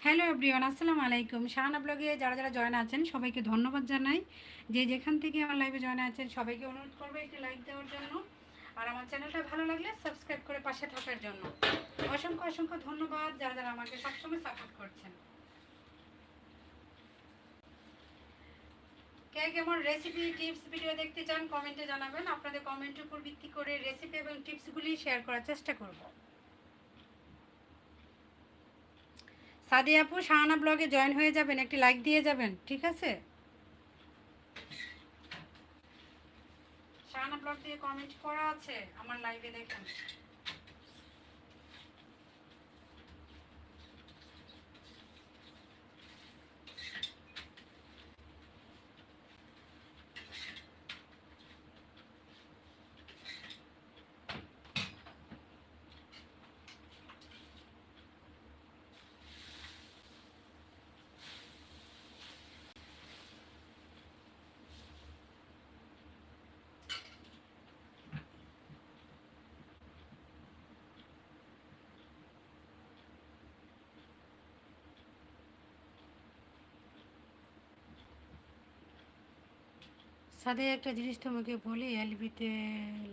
Hello everyone, আসসালামু আলাইকুম। শাহানা ব্লগে যারা যারা জয়েন আছেন সবাইকে ধন্যবাদ জানাই। যে যেখান থেকে আমার লাইভে জয়েন আছেন সবাইকে অনুরোধ করবো একটি লাইক দেওয়ার জন্য, আর আমার চ্যানেলটা ভালো লাগলে সাবস্ক্রাইব করে পাশে থাকার জন্য। অসংখ্য অসংখ্য ধন্যবাদ যারা যারা আমাকে সবসময় সাপোর্ট করছেন। কে কেমন রেসিপি টিপস ভিডিও দেখতে চান কমেন্টে জানাবেন। আপনাদের কমেন্টের উপর ভিত্তি করে রেসিপি এবং টিপসগুলি শেয়ার করার চেষ্টা করব। সাদিয়া আপু, শাহানা ব্লগে জয়েন হয়ে যাবেন, একটি লাইক দিয়ে যাবেন, ঠিক আছে? শাহানা ব্লগ দিয়ে কমেন্ট করা আছে আমার লাইভে, দেখেন। সাদে একটা জিনিস তোমাকে বলি, এলবিতে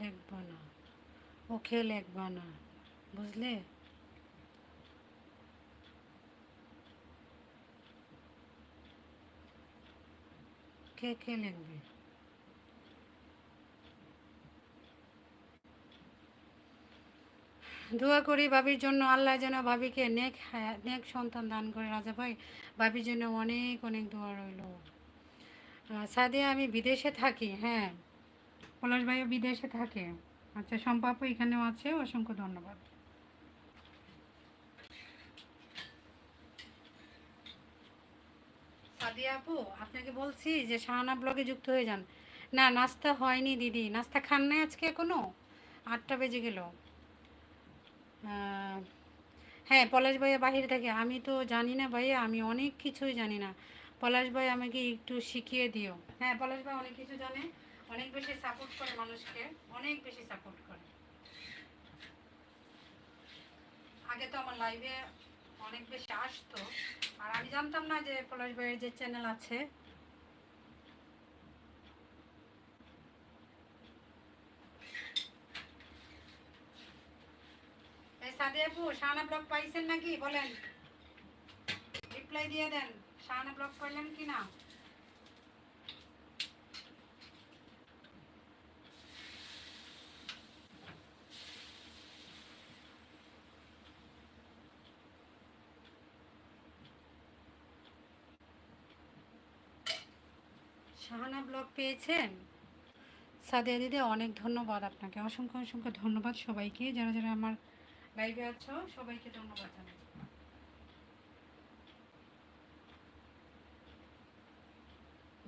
লিখবা না, ওকে লিখবা না, বুঝলে? কে কে লিখবে? দোয়া করি ভাবির জন্য, আল্লাহ যেন ভাবিকে নেক নেক সন্তান দান করে। রাজা ভাই, ভাবির জন্য অনেক অনেক দোয়া রইল। সাদিয়া, আমি বিদেশে থাকি। হ্যাঁ, পলাশ ভাইও বিদেশে থাকে। আচ্ছা, সম্পাপু এখানেও আছে, অসংখ্য ধন্যবাদ। সাদিয়া আপু, আপনাকে বলছি যে শাহানা ব্লগে যুক্ত হয়ে যান। না, নাস্তা হয়নি দিদি। নাস্তা খান নাই আজকে এখনো? 8টা বেজে গেল। হ্যাঁ, পলাশ ভাইয়া বাহিরে থাকে। আমি তো জানি না ভাইয়া, আমি অনেক কিছুই জানি না। পলাশ ভাই আমাকে একটু শিখিয়ে দিও। হ্যাঁ, পলাশ ভাই অনেক কিছু জানে, অনেক বেশি সাপোর্ট করে মানুষকে, অনেক বেশি সাপোর্ট করে। আগে তো আমার লাইভে অনেক বেশি আসতো, আর আমি জানতাম না যে পলাশ ভাইয়ের যে চ্যানেল আছে। এই সাদিয়া আপু, শাহানা ব্লগ পাইছেন নাকি বলেন, রিপ্লাই দিয়ে দেন। শাহানা ব্লগ পাইলেন কি না? শাহানা ব্লগ পেয়েছেন? সাদিয়া দিদি, অনেক ধন্যবাদ আপনাকে, অসংখ্য অসংখ্য ধন্যবাদ সবাইকে যারা যারা আমার লাইভে আছো, সবাইকে ধন্যবাদ জানাই।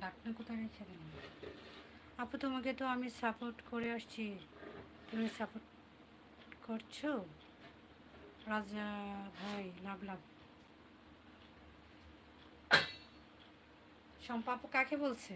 ডাকনা কোথায় রেখে দিলাম? আপু, তোমাকে তো আমি সাপোর্ট করে আসছি, তুমি সাপোর্ট করছো? রাজা ভাই, লাভ লাভ। শম্পা আপু কাকে বলছে?